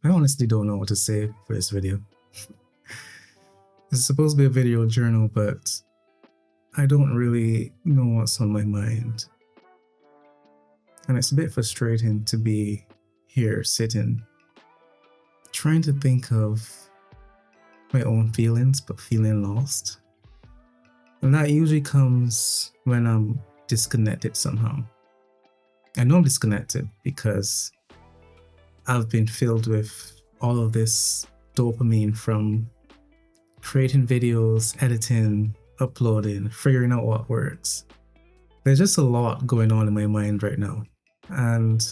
I honestly don't know what to say for this video. It's supposed to be a video journal, but I don't really know what's on my mind. And it's a bit frustrating to be here sitting, trying to think of my own feelings, but feeling lost. And that usually comes when I'm disconnected somehow. I know I'm disconnected because I've been filled with all of this dopamine from creating videos, editing, uploading, figuring out what works. There's just a lot going on in my mind right now. And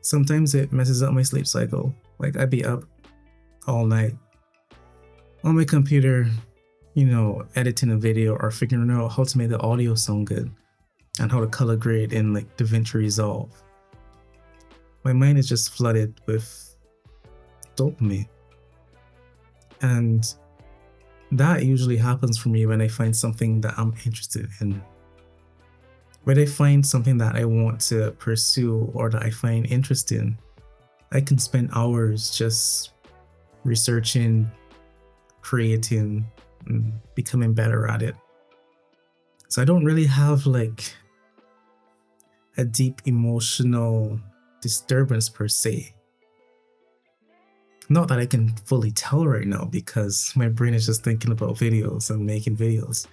sometimes it messes up my sleep cycle. Like I'd be up all night on my computer, editing a video or figuring out how to make the audio sound good and how to color grade in like DaVinci Resolve. My mind is just flooded with dopamine. And that usually happens for me when I find something that I'm interested in. When I find something that I want to pursue or that I find interesting, I can spend hours just researching, creating, and becoming better at it. So I don't really have like a deep emotional disturbance per se. Not that I can fully tell right now because my brain is just thinking about videos and making videos.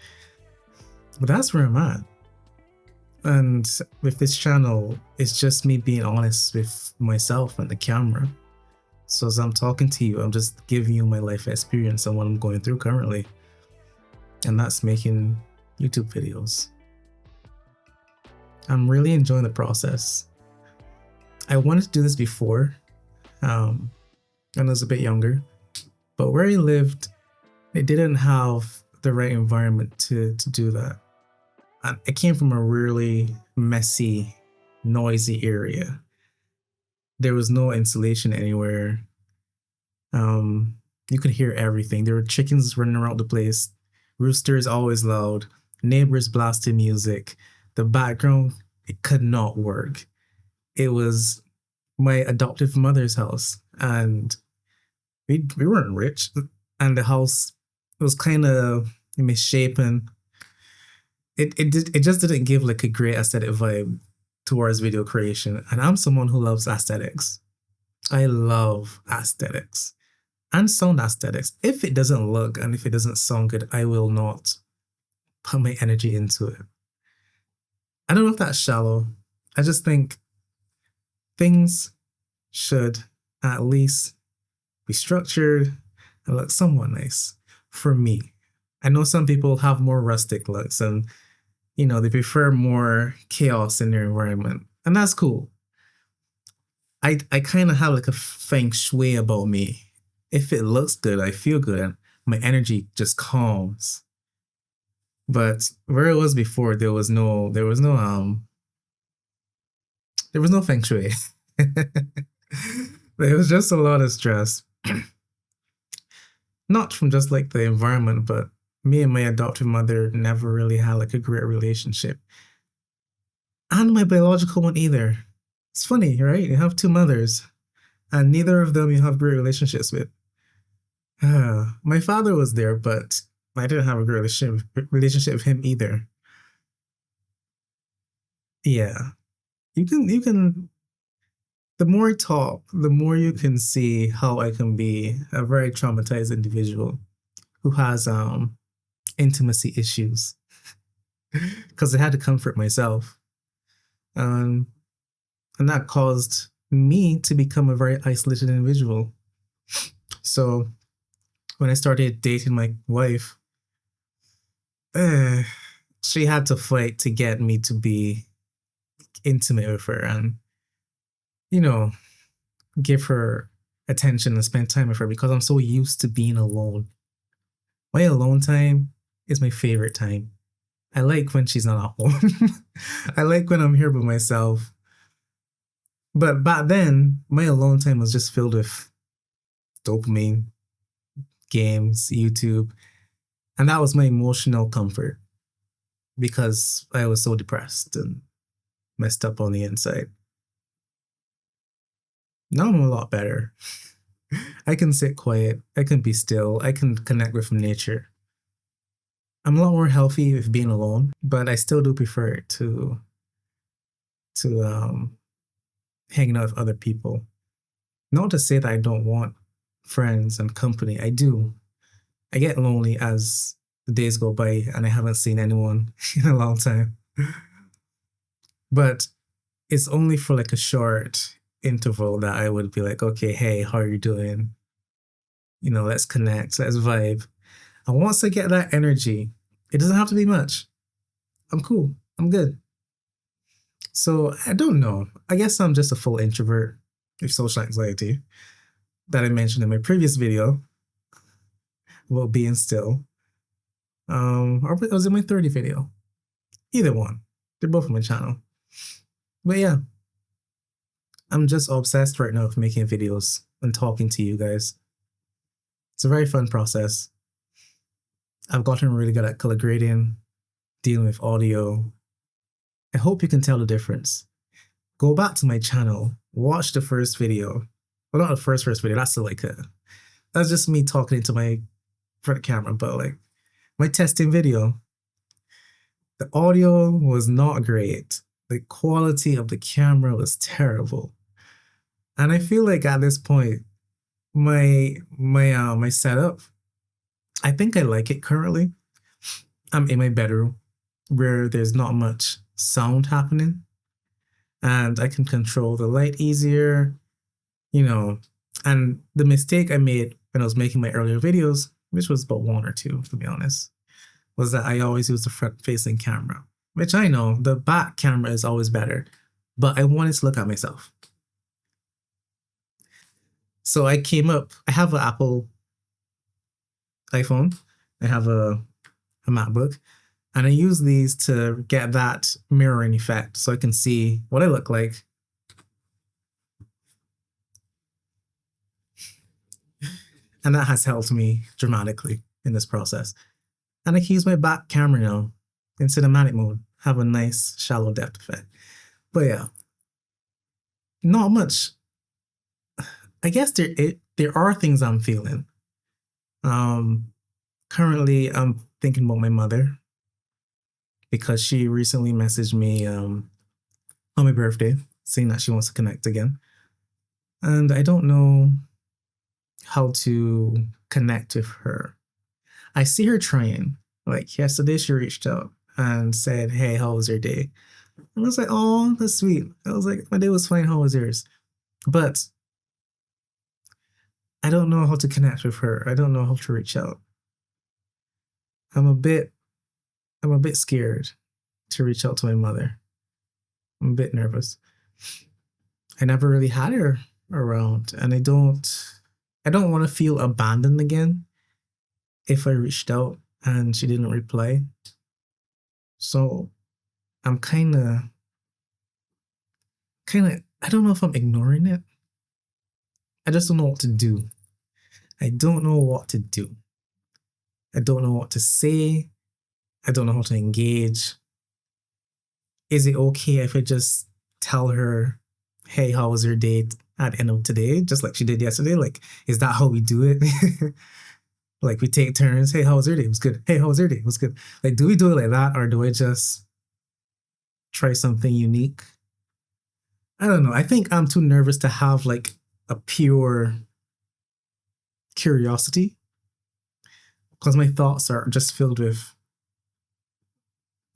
But that's where I'm at. And with this channel, it's just me being honest with myself and the camera. So as I'm talking to you, I'm just giving you my life experience and what I'm going through currently. And that's making YouTube videos. I'm really enjoying the process. I wanted to do this before, when I was a bit younger, but where I lived, it didn't have the right environment to do that. I came from a really messy, noisy area. There was no insulation anywhere. You could hear everything. There were chickens running around the place, roosters always loud, neighbors blasting music. The background, it could not work. It was my adoptive mother's house, and we weren't rich, and the house was kind of misshapen. It just didn't give like a great aesthetic vibe towards video creation. And I'm someone who loves aesthetics. I love aesthetics and sound aesthetics. If it doesn't look and if it doesn't sound good, I will not put my energy into it. I don't know if that's shallow. I just think things should at least be structured and look somewhat nice for me. I know some people have more rustic looks and they prefer more chaos in their environment, and that's cool. I kind of have like a feng shui about me. If it looks good, I feel good and my energy just calms. But where it was before, there was no feng shui. There was just a lot of stress. Not from just like the environment, but me and my adoptive mother never really had like a great relationship. And my biological one either. It's funny, right? You have two mothers and neither of them you have great relationships with. My father was there, but I didn't have a great relationship with him either. Yeah. You can the more I talk, the more you can see how I can be a very traumatized individual who has intimacy issues because I had to comfort myself. And that caused me to become a very isolated individual. So when I started dating my wife, she had to fight to get me to be intimate with her and, give her attention and spend time with her because I'm so used to being alone. My alone time is my favorite time. I like when she's not at home. I like when I'm here by myself. But back then, my alone time was just filled with dopamine, games, YouTube. And that was my emotional comfort because I was so depressed and messed up on the inside. Now I'm a lot better. I can sit quiet. I can be still. I can connect with nature. I'm a lot more healthy with being alone, but I still do prefer it to hanging out with other people. Not to say that I don't want friends and company. I do. I get lonely as the days go by and I haven't seen anyone in a long time. But it's only for like a short interval that I would be like, okay, hey, how are you doing? Let's connect, let's vibe. And once I get that energy, it doesn't have to be much. I'm cool. I'm good. So I don't know. I guess I'm just a full introvert with social anxiety that I mentioned in my previous video about being still. Or was it my 30 video? Either one. They're both on my channel. But yeah, I'm just obsessed right now with making videos and talking to you guys. It's a very fun process. I've gotten really good at color grading, dealing with audio. I hope you can tell the difference. Go back to my channel, watch the first video. Well, not the first video, that's just me talking into my front camera, but like my testing video, the audio was not great. The quality of the camera was terrible. And I feel like at this point, my setup, I think I like it currently. I'm in my bedroom where there's not much sound happening and I can control the light easier, and the mistake I made when I was making my earlier videos, which was about one or two, to be honest, was that I always use the front facing camera, which I know the back camera is always better, but I wanted to look at myself. So I have an Apple iPhone, I have a MacBook, and I use these to get that mirroring effect so I can see what I look like. And that has helped me dramatically in this process. And I can use my back camera now in cinematic mode, have a nice shallow depth effect. But yeah, not much. I guess there are things I'm feeling. Currently, I'm thinking about my mother because she recently messaged me on my birthday saying that she wants to connect again. And I don't know how to connect with her. I see her trying. Like yesterday, she reached out and said, "Hey, how was your day?" I was like, "Oh, that's sweet." I was like, "My day was fine. How was yours?" But I don't know how to connect with her. I don't know how to reach out. I'm a bit scared to reach out to my mother. I'm a bit nervous. I never really had her around, and I don't want to feel abandoned again if I reached out and she didn't reply. So I'm kind of, I don't know if I'm ignoring it. I just don't know what to do. I don't know what to do. I don't know what to say. I don't know how to engage. Is it okay if I just tell her, "Hey, how was your day?" at the end of today, just like she did yesterday? Like, is that how we do it? Like we take turns. "Hey, how was your day?" "It was good." "Hey, how was your day?" "It was good." Like, do we do it like that, or do I just try something unique? I don't know. I think I'm too nervous to have like a pure curiosity because my thoughts are just filled with,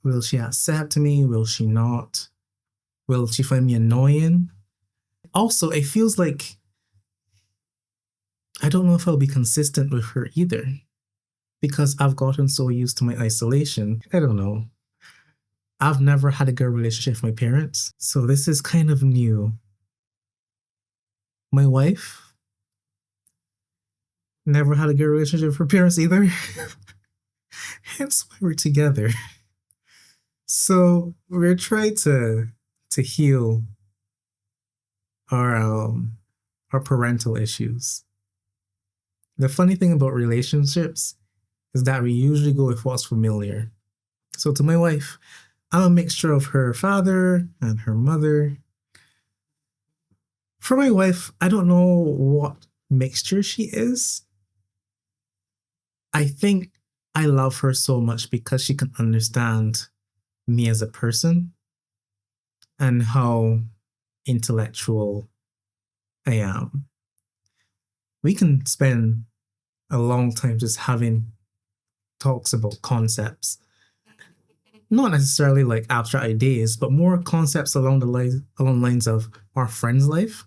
will she accept me? Will she not? Will she find me annoying? Also, it feels like I don't know if I'll be consistent with her either because I've gotten so used to my isolation. I don't know. I've never had a good relationship with my parents, so this is kind of new. My wife never had a good relationship with her parents either. Hence why we're together. So we're trying to heal our parental issues. The funny thing about relationships is that we usually go with what's familiar. So to my wife, I'm a mixture of her father and her mother. For my wife, I don't know what mixture she is. I think I love her so much because she can understand me as a person and how intellectual I am. We can spend a long time just having talks about concepts, not necessarily like abstract ideas, but more concepts along the lines of our friends' life,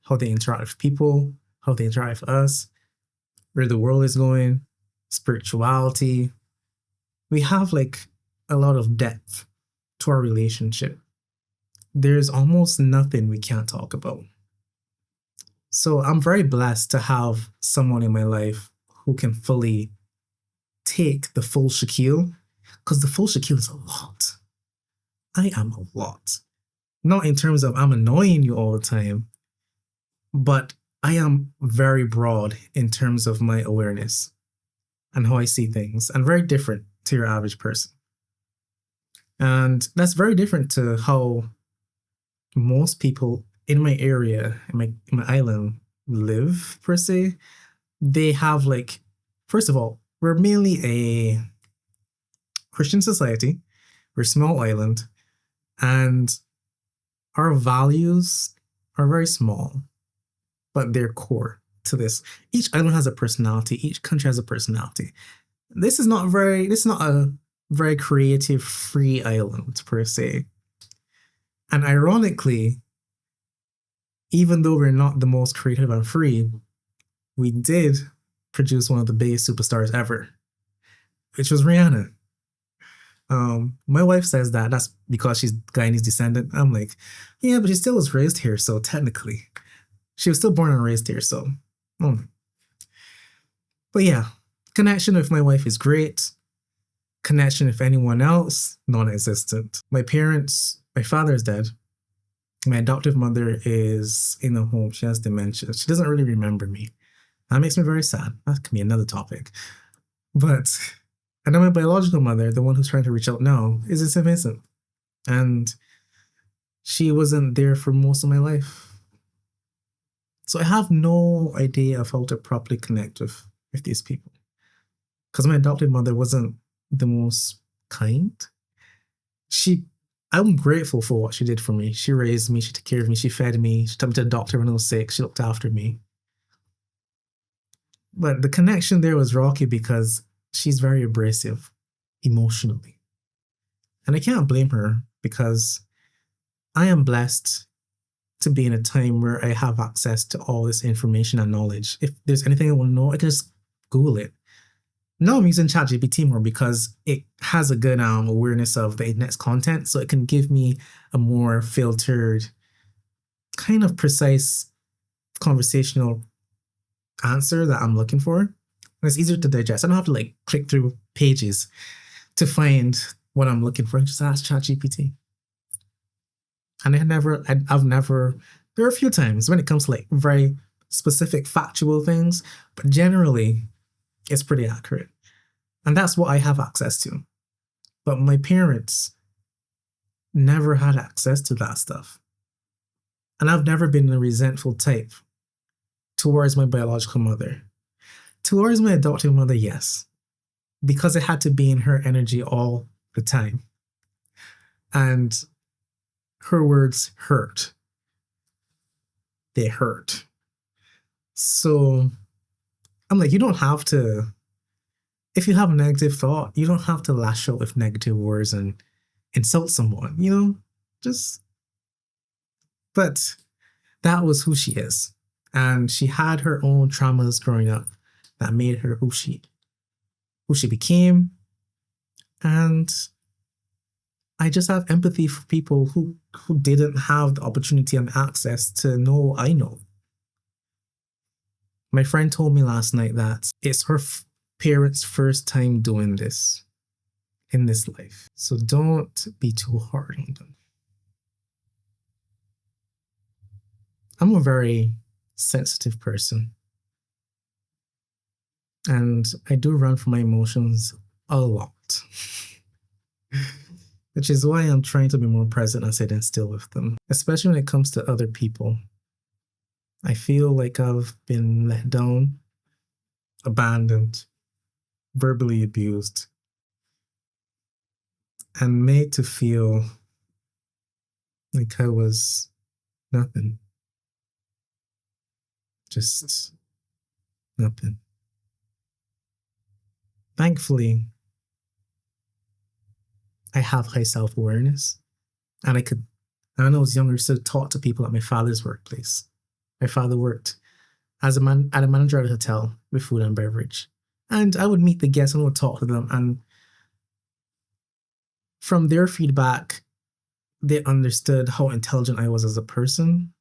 how they interact with people, how they interact with us, where the world is going, spirituality. We have like a lot of depth to our relationship. There's almost nothing we can't talk about. So I'm very blessed to have someone in my life who can fully take the full Shaquille, because the full Shaquille is a lot. I am a lot. Not in terms of I'm annoying you all the time, but I am very broad in terms of my awareness and how I see things, and very different to your average person. And that's very different to how most people in my area, in my island, live per se. They have like, first of all, we're mainly a Christian society. We're a small island, and our values are very small, but they're core to this. Each island has a personality. Each country has a personality. This is not a very creative, free island per se. And ironically, even though we're not the most creative and free, we did produce one of the biggest superstars ever, which was Rihanna. My wife says that that's because she's Guyanese descendant. I'm like, yeah, but she still was raised here, so technically, she was still born and raised here. So, but yeah, connection with my wife is great. Connection with anyone else, non-existent. My father is dead. My adoptive mother is in a home. She has dementia. She doesn't really remember me. That makes me very sad. That could be another topic. But, and then my biological mother, the one who's trying to reach out now, is in St. Vincent. And she wasn't there for most of my life. So I have no idea of how to properly connect with these people. Because my adopted mother wasn't the most kind. I'm grateful for what she did for me. She raised me, she took care of me, she fed me, she took me to the doctor when I was sick, she looked after me. But the connection there was rocky because she's very abrasive emotionally. And I can't blame her because I am blessed to be in a time where I have access to all this information and knowledge. If there's anything I want to know, I can just Google it. Now I'm using ChatGPT more because it has a good awareness of the internet's content, so it can give me a more filtered, kind of precise conversational answer that I'm looking for. And it's easier to digest. I don't have to like click through pages to find what I'm looking for. I just ask ChatGPT. And there are a few times when it comes to like very specific factual things, but generally it's pretty accurate. And that's what I have access to. But my parents never had access to that stuff. And I've never been a resentful type towards my biological mother. Towards my adoptive mother, yes, because it had to be in her energy all the time. And her words hurt. They hurt. So I'm like, you don't have to, if you have a negative thought, you don't have to lash out with negative words and insult someone, but that was who she is. And she had her own traumas growing up that made her who she became. And I just have empathy for people who didn't have the opportunity and access to know what I know. My friend told me last night that it's her parents' first time doing this in this life. So don't be too hard on them. I'm a very sensitive person. And I do run from my emotions a lot. Which is why I'm trying to be more present and sit and still with them, especially when it comes to other people. I feel like I've been let down, abandoned, verbally abused, and made to feel like I was nothing. Just nothing. Thankfully, I have high self awareness, and and when I was younger, still talk to people at my father's workplace. My father worked as a manager at a hotel with food and beverage. And I would meet the guests and would talk to them. And from their feedback, they understood how intelligent I was as a person.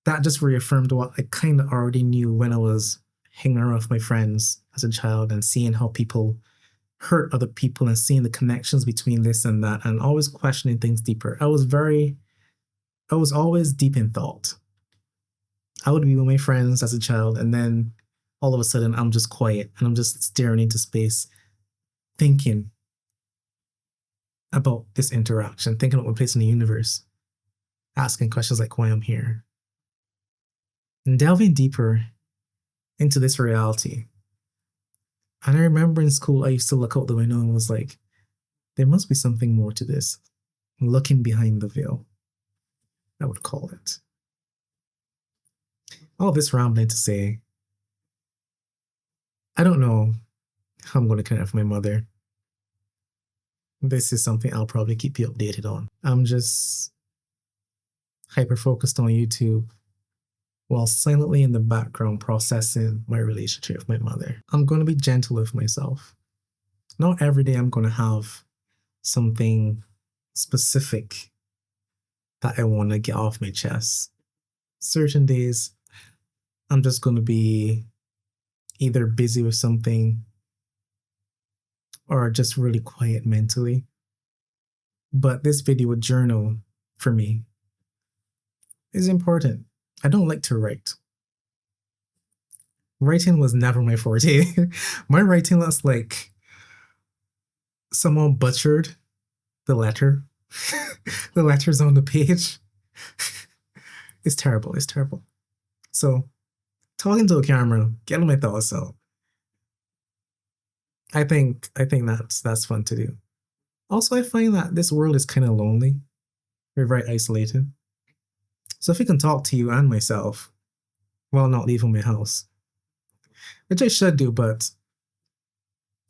That just reaffirmed what I kind of already knew when I was hanging around with my friends as a child and seeing how people hurt other people and seeing the connections between this and that and always questioning things deeper. I was always deep in thought. I would be with my friends as a child, and then all of a sudden I'm just quiet and I'm just staring into space, thinking about this interaction, thinking about my place in the universe, asking questions like why I'm here, and delving deeper into this reality. And I remember in school, I used to look out the window and was like, there must be something more to this. Looking behind the veil, I would call it. All this rambling to say, I don't know how I'm going to connect with my mother. This is something I'll probably keep you updated on. I'm just hyper focused on YouTube while silently in the background processing my relationship with my mother. I'm going to be gentle with myself. Not every day I'm going to have something specific that I want to get off my chest. Certain days, I'm just going to be either busy with something or just really quiet mentally. But this video journal for me is important. I don't like to write. Writing was never my forte. My writing looks like someone butchered the letter. The letters on the page. It's terrible. It's terrible. So, talking to a camera, getting my thoughts out. I think that's fun to do. Also, I find that this world is kind of lonely. We're very isolated. So if I can talk to you and myself while not leaving my house, which I should do, but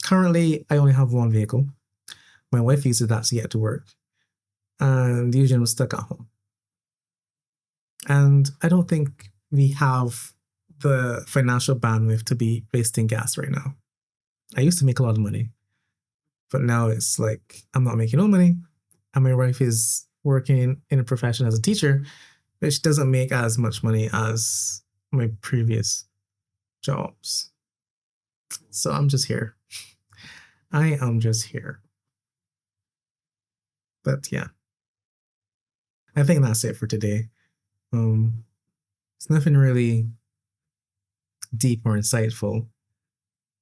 currently I only have one vehicle. My wife uses that to get to work, and usually I'm stuck at home. And I don't think we have the financial bandwidth to be wasting gas right now. I used to make a lot of money, but now it's like I'm not making no money, and my wife is working in a profession as a teacher, which doesn't make as much money as my previous jobs. So I'm just here. I am just here. But yeah, I think that's it for today. It's nothing really deep or insightful,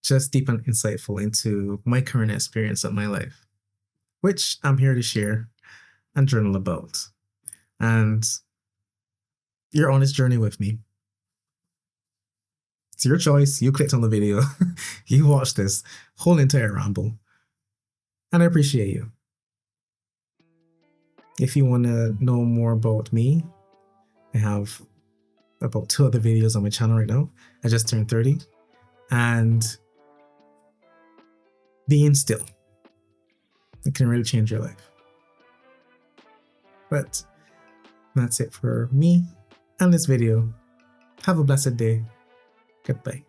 just deep and insightful into my current experience of my life, which I'm here to share and journal about. And your honest journey with me. It's your choice. You clicked on the video. You watched this whole entire ramble. And I appreciate you. If you want to know more about me, I have about 2 other videos on my channel right now. I just turned 30. And being still, it can really change your life. But that's it for me and this video. Have a blessed day. Goodbye.